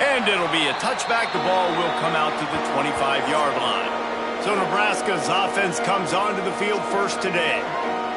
And it'll be a touchback. The ball will come out to the 25-yard line. So Nebraska's offense comes onto the field first today.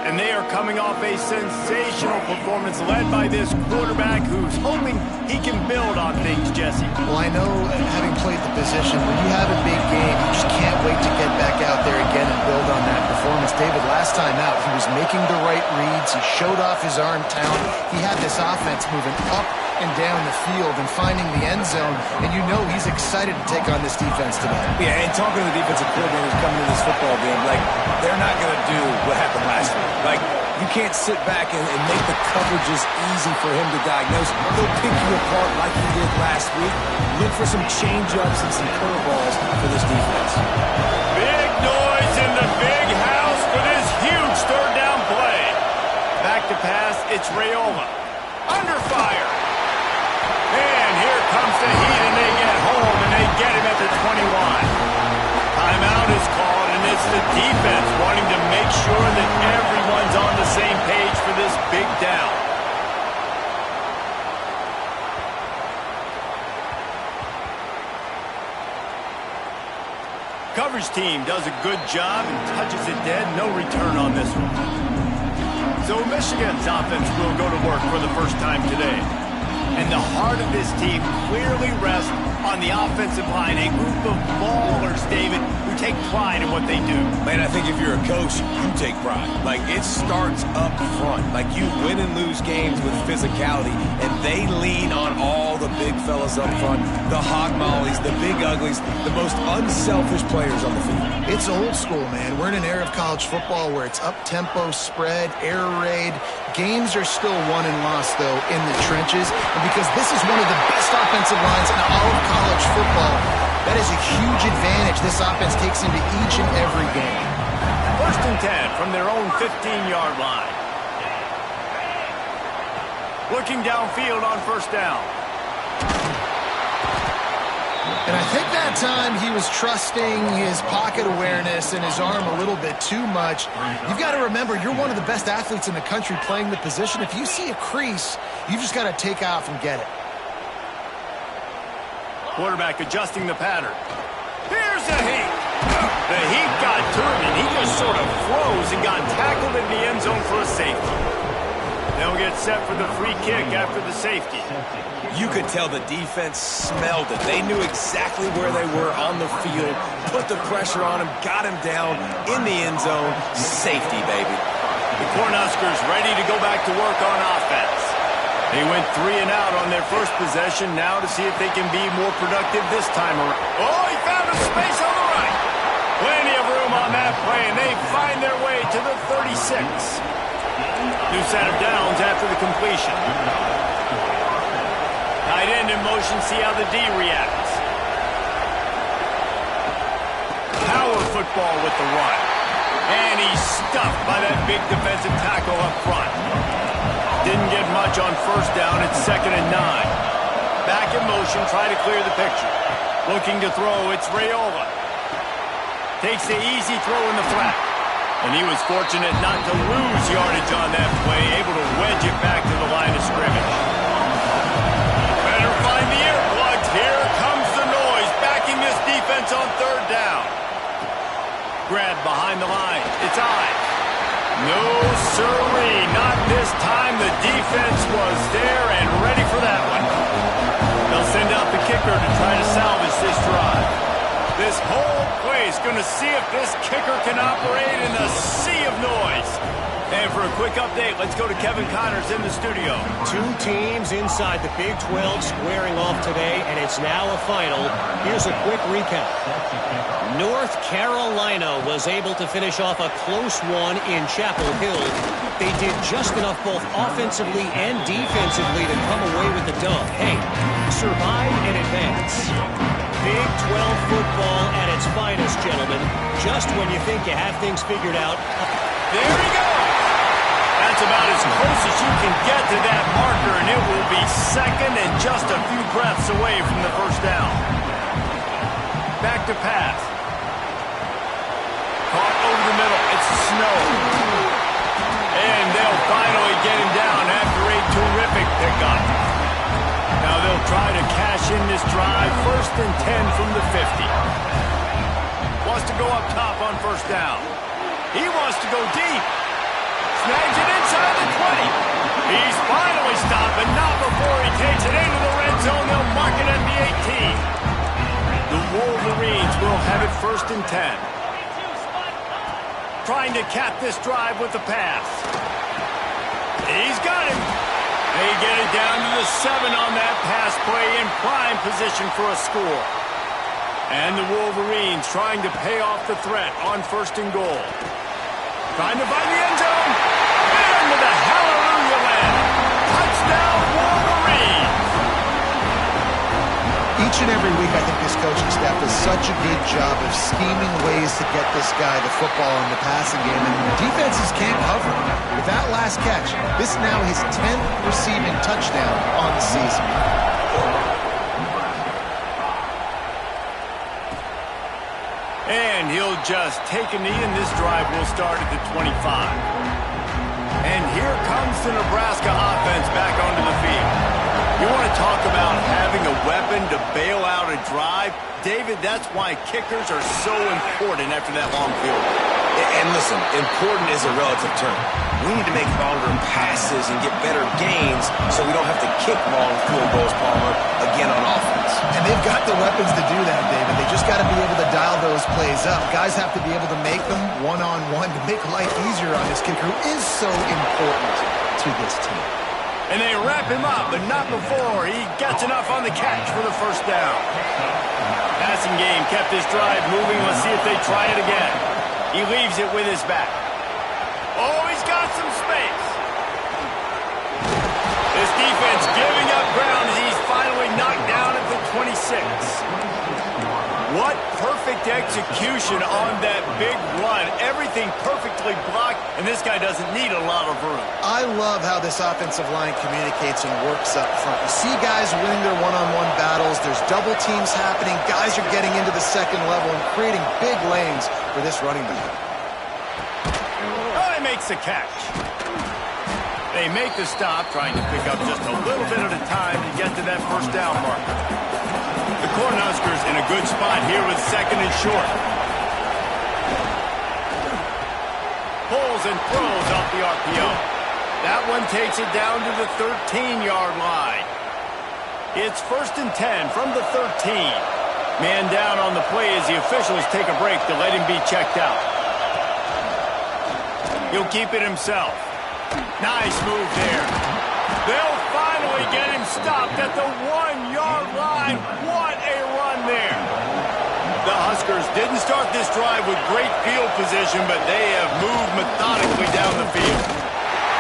And they are coming off a sensational performance led by this quarterback who's hoping he can build on things, Jesse. Well, I know, having played the position, when you have a big game, you just can't wait to get back out there again and build on that performance. David, last time out, he was making the right reads. He showed off his arm talent. He had this offense moving up and down the field and finding the end zone, and you know he's excited to take on this defense today. Yeah, and talking to the defensive coordinators coming to this football game, like, they're not going to do what happened last week. Like, you can't sit back and make the coverages easy for him to diagnose. He'll pick you apart like he did last week. Look for some change-ups and some curveballs for this defense. Big noise in the big house for this huge third down play. Back to pass, it's Raiola. Under fire. And here comes the heat, and they get home, and they get him at the 21. Timeout is called, and it's the defense wanting to make sure that everyone's on the same page for this big down. Coverage team does a good job and touches it dead. No return on this one. So Michigan's offense will go to work for the first time today. And the heart of this team clearly rests on the offensive line, a group of ballers, David, who take pride in what they do. Man, I think if you're a coach, you take pride. Like, it starts up front. Like, you win and lose games with physicality, and they lean on all the big fellas up front, the hog mollies, the big uglies, the most unselfish players on the field. It's old school, man. We're in an era of college football where it's up-tempo, spread, air raid. Games are still won and lost, though, in the trenches. And because this is one of the best offensive lines in all of college football, that is a huge advantage this offense takes into each and every game. 1st and 10 from their own 15-yard line. Looking downfield on 1st down. And I think that time he was trusting his pocket awareness and his arm a little bit too much. You've got to remember, you're one of the best athletes in the country playing the position. If you see a crease, you've just got to take off and get it. Quarterback adjusting the pattern. Here's the heat. The heat got to him, and he just sort of froze and got tackled in the end zone for a safety. They'll get set for the free kick after the safety. You could tell the defense smelled it. They knew exactly where they were on the field, put the pressure on him, got him down in the end zone. Safety, baby. The Cornhuskers ready to go back to work on offense. They went 3 and out on their first possession, now to see if they can be more productive this time around. Oh, he found a space on the right. Plenty of room on that play, and they find their way to the 36. New set of downs after the completion. Tight end in motion, see how the D reacts. Power football with the run. And he's stuffed by that big defensive tackle up front. Didn't get much on 1st down. It's 2nd and 9. Back in motion, try to clear the picture. Looking to throw, it's Raiola. Takes the easy throw in the flat. And he was fortunate not to lose yardage on that play, able to wedge it back to the line of scrimmage. Better find the earplugs. Here comes the noise, backing this defense on 3rd down. Grab behind the line. It's Ives. No, sirree, not this time. The defense was there and ready for that one. They'll send out the kicker to try to salvage this drive. This whole play is going to see if this kicker can operate in a sea of noise. And for a quick update, let's go to Kevin Connors in the studio. 2 teams inside the Big 12 squaring off today, and it's now a final. Here's a quick recap. North Carolina was able to finish off a close one in Chapel Hill. They did just enough both offensively and defensively to come away with the dub. Hey, survive and advance. Big 12 football at its finest, gentlemen. Just when you think you have things figured out. There he goes. That's about as close as you can get to that marker, and it will be 2nd and just a few breaths away from the 1st down. Back to pass. Caught over the middle. It's Snow. And they'll finally get him down after a terrific pickup. Now they'll They'll try to cash in this drive. 1st and 10 from the 50. Wants to go up top on 1st down. He wants to go deep. Snags it inside the 20. He's finally stopped, but not before he takes it into the red zone. They'll mark it at the 18. The Wolverines will have it 1st and 10. Trying to cap this drive with the pass. He's got him. They get it down to the 7 on that pass play in prime position for a score. And the Wolverines trying to pay off the threat on 1st and goal. Trying to find the end zone. And with a hallelujah land. Touchdown, Wolverines. Each and every week, I think this coaching staff does such a good job of scheming ways to get this guy the football in the passing game, and the defenses can't cover. With that last catch, this is now his 10th receiving touchdown on the season. And he'll just take a knee, and this drive will start at the 25. And here comes the Nebraska offense back onto the field. You want to talk about having a weapon to bail out a drive? David, that's why kickers are so important after that long field. And listen, important is a relative term. We need to make longer passes and get better gains so we don't have to kick long field goals, Palmer, again on offense. And they've got the weapons to do that, David. They just got to be able to dial those plays up. Guys have to be able to make them one-on-one to make life easier on this kicker who is so important to this team. And they wrap him up, but not before he gets enough on the catch for the 1st down. Passing game kept this drive moving. Let's see if they try it again. He leaves it with his back. Oh, he's got some space. This defense giving up ground as he's finally knocked down at the 26. What perfect execution on that big run. Everything perfectly blocked, and this guy doesn't need a lot of room. I love how this offensive line communicates and works up front. You see guys winning their one-on-one battles. There's double teams happening. Guys are getting into the 2nd level and creating big lanes for this running back. Oh, he makes the catch. They make the stop, trying to pick up just a little bit at a time to get to that 1st down marker. The Cornhuskers in a good spot here with 2nd and short. Pulls and throws off the RPO. That one takes it down to the 13-yard line. It's 1st and 10 from the 13. Man down on the play as the officials take a break to let him be checked out. He'll keep it himself. Nice move there. They'll finally get him stopped at the 1-yard line. What a run there. The Huskers didn't start this drive with great field position, but they have moved methodically down the field.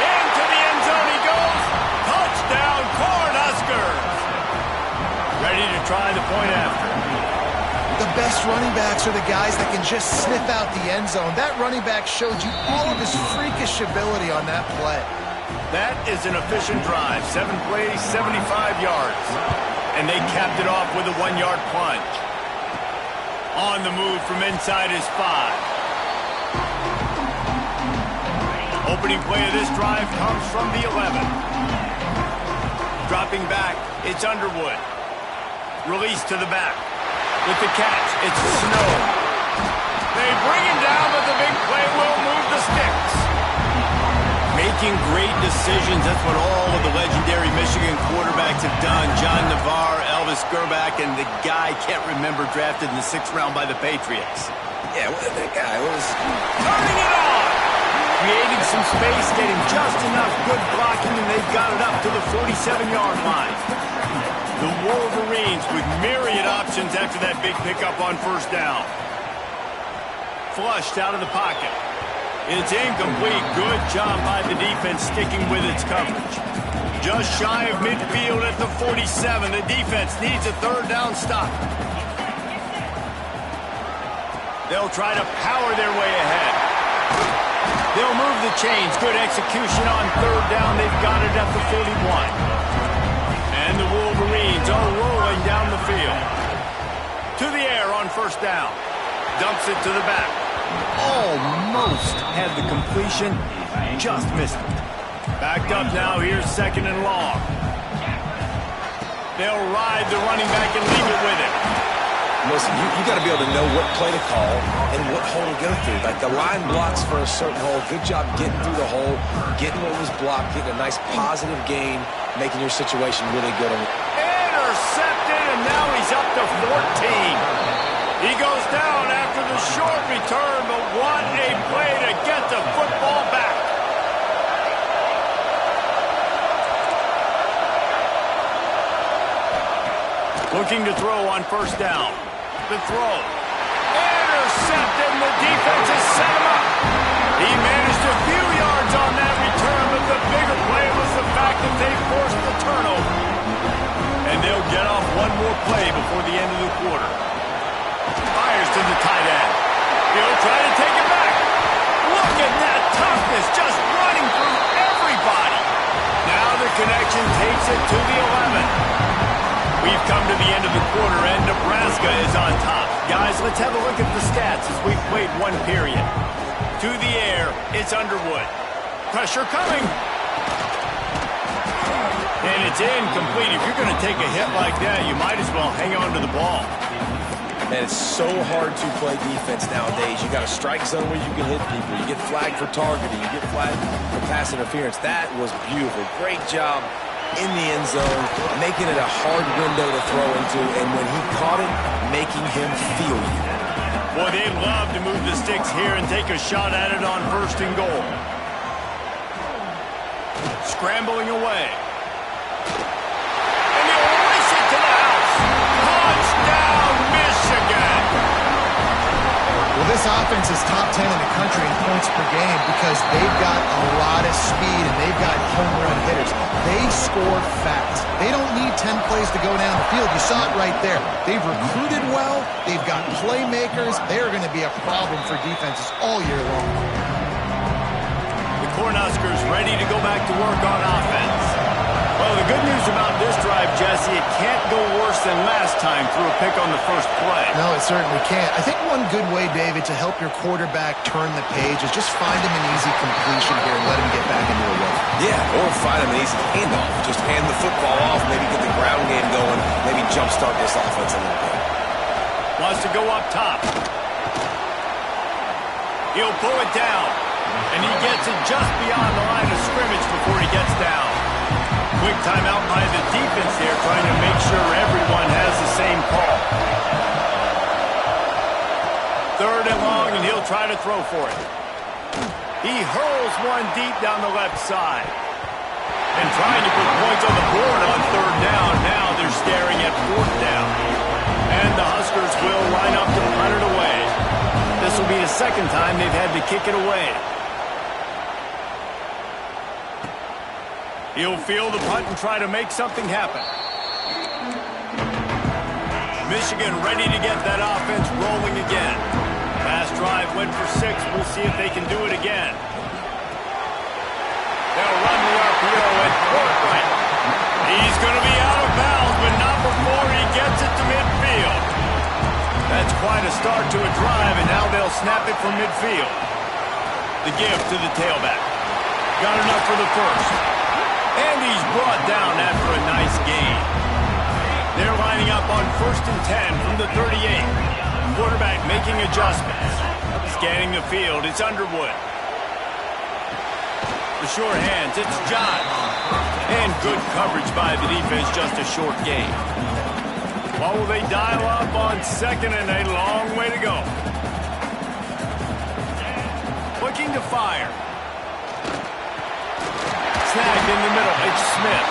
Into the end zone he goes. Touchdown, Cornhuskers. Ready to try the point after. The best running backs are the guys that can just sniff out the end zone. That running back showed you all of his freakish ability on that play. That is an efficient drive. 7 plays, 75 yards. And they capped it off with a 1-yard plunge. On the move from inside his 5. Opening play of this drive comes from the 11. Dropping back, it's Underwood. Release to the back. With the catch, it's Snow. They bring him down, but the big play will move the sticks. Making great decisions, that's what all of the legendary Michigan quarterbacks have done. John Navarre, Elvis Gerbach, and the guy, can't remember, drafted in the 6th round by the Patriots. Yeah, that guy was Turning it on! Creating some space, getting just enough good blocking, and they've got it up to the 47-yard line. The Wolverines with myriad options after that big pickup on 1st down. Flushed out of the pocket. It's incomplete. Good job by the defense sticking with its coverage. Just shy of midfield at the 47. The defense needs a 3rd down stop. They'll try to power their way ahead. They'll move the chains. Good execution on 3rd down. They've got it at the 41. And the Wolverines are rolling down the field. To the air on 1st down. Dumps it to the back. Almost had the completion. Just missed it. Backed up now. Here's 2nd and long. They'll ride the running back and leave it with him. Listen, you got to be able to know what play to call and what hole to go through. Like the line blocks for a certain hole. Good job getting through the hole, getting what was blocked, getting a nice positive gain, making your situation really good. Intercepted, and now he's up to 14. He goes down after the short return, but what a play to get the football back. Looking to throw on first down. The throw. Intercepted, and the defense has set him up. He managed a few yards on that return, but the bigger play was the fact that they forced the turnover. And they'll get off one more play before the end of the quarter. Fires to the tight end. He'll try to take it back. Look at that toughness, just running through everybody. Now the connection takes it to the 11. We've come to the end of the quarter, and Nebraska is on top. Guys, let's have a look at the stats as we've played one period. To the air, it's Underwood. Pressure coming. And it's incomplete. If you're going to take a hit like that, you might as well hang on to the ball. And it's so hard to play defense nowadays. You got a strike zone where you can hit people. You get flagged for targeting. You get flagged for pass interference. That was beautiful. Great job in the end zone, making it a hard window to throw into, and when he caught it, making him feel you. Boy, they'd love to move the sticks here and take a shot at it on first and goal. Scrambling away. And he'll race it to the house. Touchdown, Michigan! Well, this offense is top 10 in the country in points per game because they've got a lot of speed and they've got home run hitters. They score fast. They don't need 10 plays to go down the field. You saw it right there. They've recruited well. They've got playmakers. They're going to be a problem for defenses all year long. The Cornhuskers ready to go back to work on offense. Well, the good news about this drive, Jesse, it can't go worse than last time through a pick on the first play. No, it certainly can't. I think one good way, David, to help your quarterback turn the page is just find him an easy completion here and let him get back into a rhythm. Yeah, or find him an easy handoff. Just hand the football off, maybe get the ground game going, maybe jumpstart this offense a little bit. Wants to go up top. He'll pull it down, and he gets it just beyond the line of scrimmage before he gets down. Quick timeout by the defense there, trying to make sure everyone has the same call. Third and long, and he'll try to throw for it. He hurls one deep down the left side. And trying to put points on the board on third down. Now they're staring at fourth down. And the Huskers will line up to punt it away. This will be the second time they've had to kick it away. He'll field the punt and try to make something happen. Michigan ready to get that offense rolling again. Last drive went for 6. We'll see if they can do it again. They'll run the RPO at Courtwright. He's going to be out of bounds, but not before he gets it to midfield. That's quite a start to a drive, and now they'll snap it from midfield. The give to the tailback. Got enough for the first. And he's brought down after a nice gain. They're lining up on 1st and 10 from the 38. Quarterback making adjustments. Scanning the field, it's Underwood. The short hands, it's John. And good coverage by the defense, just a short gain. What will they dial up on 2nd and a long way to go? Looking to fire. Snagged in the middle, it's Smith.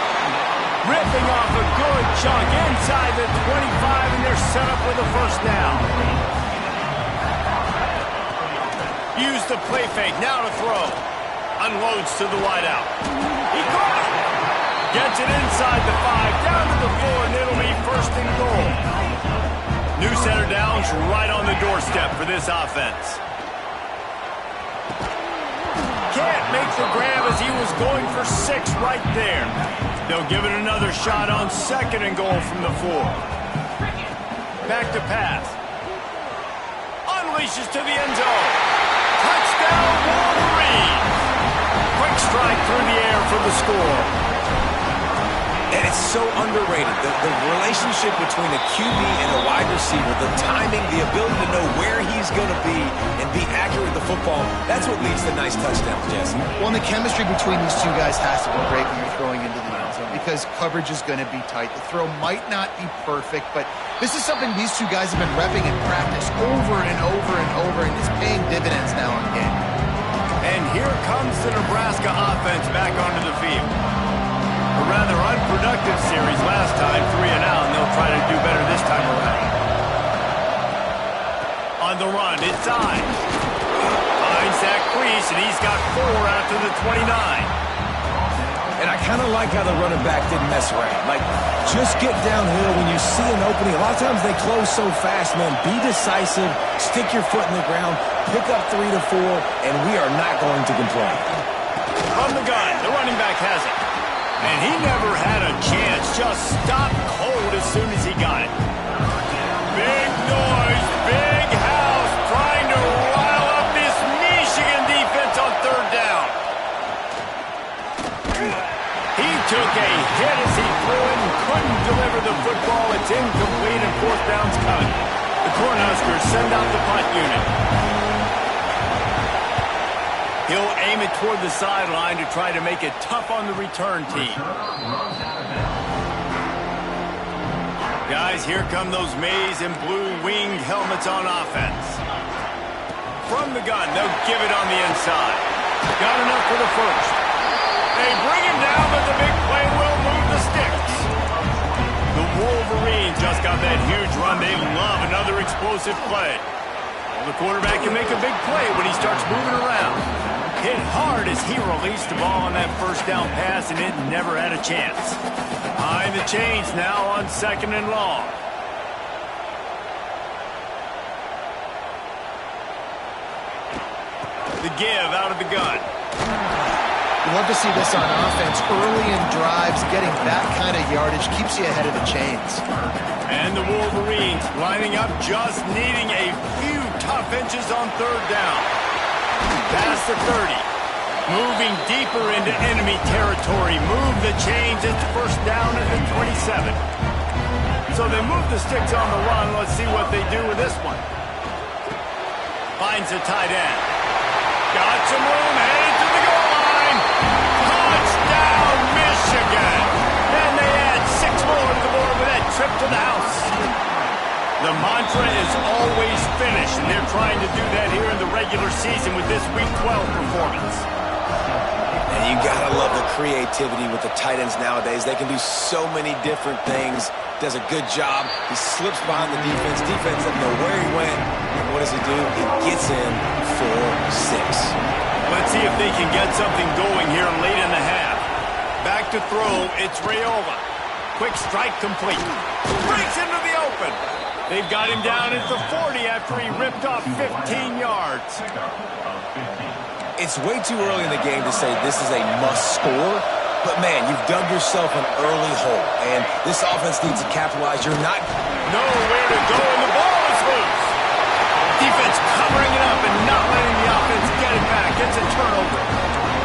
Ripping off a good chunk inside the 25, and they're set up with a first down. Use the play fake, now to throw. Unloads to the wideout. He caught it. Gets it inside the 5, down to the 4, and it'll be 1st and goal. New center downs right on the doorstep for this offense. Can't make the grab as he was going for 6 right there. They'll give it another shot on 2nd and goal from the 4. Back to pass. Unleashes to the end zone. Touchdown, Wolverine. Quick strike through the air for the score. Man, it's so underrated. The relationship between a QB and a wide receiver, the timing, the ability to know where he's going to be and be accurate with the football, that's what leads to nice touchdowns, Jesse. Well, and the chemistry between these two guys has to be great when you're throwing into the end zone because coverage is going to be tight. The throw might not be perfect, but this is something these two guys have been repping in practice over and over and over, and it's paying dividends now in game. And here comes the Nebraska offense back onto the field. A rather unproductive series last time, 3 and out, and they'll try to do better this time around. On the run, it's Ives. Finds that crease, and he's got 4 out to the 29. And I kind of like how the running back didn't mess around. Like, just get downhill when you see an opening. A lot of times they close so fast, man. Be decisive, stick your foot in the ground, pick up 3 to 4, and we are not going to complain. From the gun, the running back has it. And he never had a chance, just stopped cold as soon as he got it. Big noise, big house, trying to rile up this Michigan defense on 3rd down. He took a hit as he threw it and couldn't deliver the football. It's incomplete and 4th down's coming. The Cornhuskers send out the punt unit. He'll aim it toward the sideline to try to make it tough on the return team. Guys, here come those maize and blue winged helmets on offense. From the gun, they'll give it on the inside. Got enough for the first. They bring him down, but the big play will move the sticks. The Wolverines just got that huge run. They love another explosive play. Well, the quarterback can make a big play when he starts moving around. Hit hard as he released the ball on that 1st down pass, and it never had a chance. Behind the chains now on 2nd and long. The give out of the gun. You love to see this on offense. Early in drives, getting that kind of yardage keeps you ahead of the chains. And the Wolverines lining up, just needing a few tough inches on 3rd down. Past the 30. Moving deeper into enemy territory. Move the chains. It's 1st down at the 27. So they move the sticks on the run. Let's see what they do with this one. Finds a tight end. Got some room. Headed to the goal line. Touchdown, Michigan. And they add 6 more to the board with that trip to the house. The mantra is always finish, and they're trying to do that here in the regular season with this Week 12 performance. And you gotta love the creativity with the tight ends nowadays. They can do so many different things. Does a good job. He slips behind the defense. Defense doesn't know where he went. And what does he do? He gets in for 6. Let's see if they can get something going here late in the half. Back to throw. It's Raiola. Quick strike complete. Breaks into the open. They've got him down at the 40 after he ripped off 15 yards. It's way too early in the game to say this is a must score, but man, you've dug yourself an early hole, and this offense needs to capitalize. You're not nowhere to go, and the ball is loose. Defense covering it up and not letting the offense get it back. It's a turnover.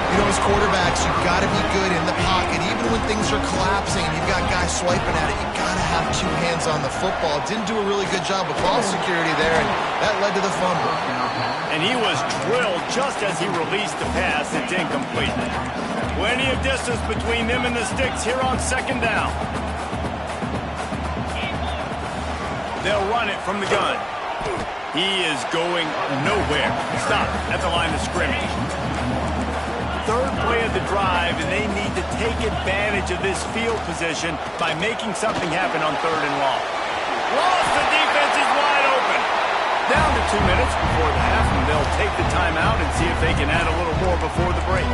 You know, as quarterbacks, you've got to be good in the pocket. Even when things are collapsing and you've got guys swiping at it, you've got to have 2 hands on the football. Didn't do a really good job of ball security there, and that led to the fumble. And he was drilled just as he released the pass. It's incomplete. Plenty of distance between them and the sticks here on 2nd down. They'll run it from the gun. He is going nowhere. Stop at the line of scrimmage. 3rd play of the drive, and they need to take advantage of this field position by making something happen on 3rd and long. Lost, the defense is wide open. Down to 2 minutes before the half, and they'll take the timeout and see if they can add a little more before the break.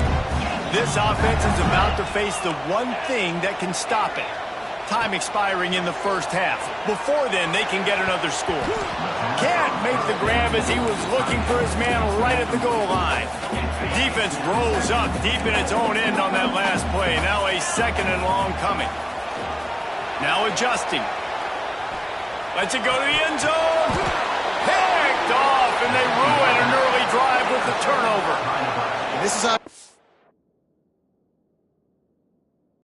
This offense is about to face the one thing that can stop it. Time expiring in the 1st half. Before then, they can get another score. Can't make the grab as he was looking for his man right at the goal line. Defense rolls up deep in its own end on that last play. Now a 2nd and long coming. Now adjusting. Lets it go to the end zone. Picked off, and they ruin an early drive with the turnover. This is how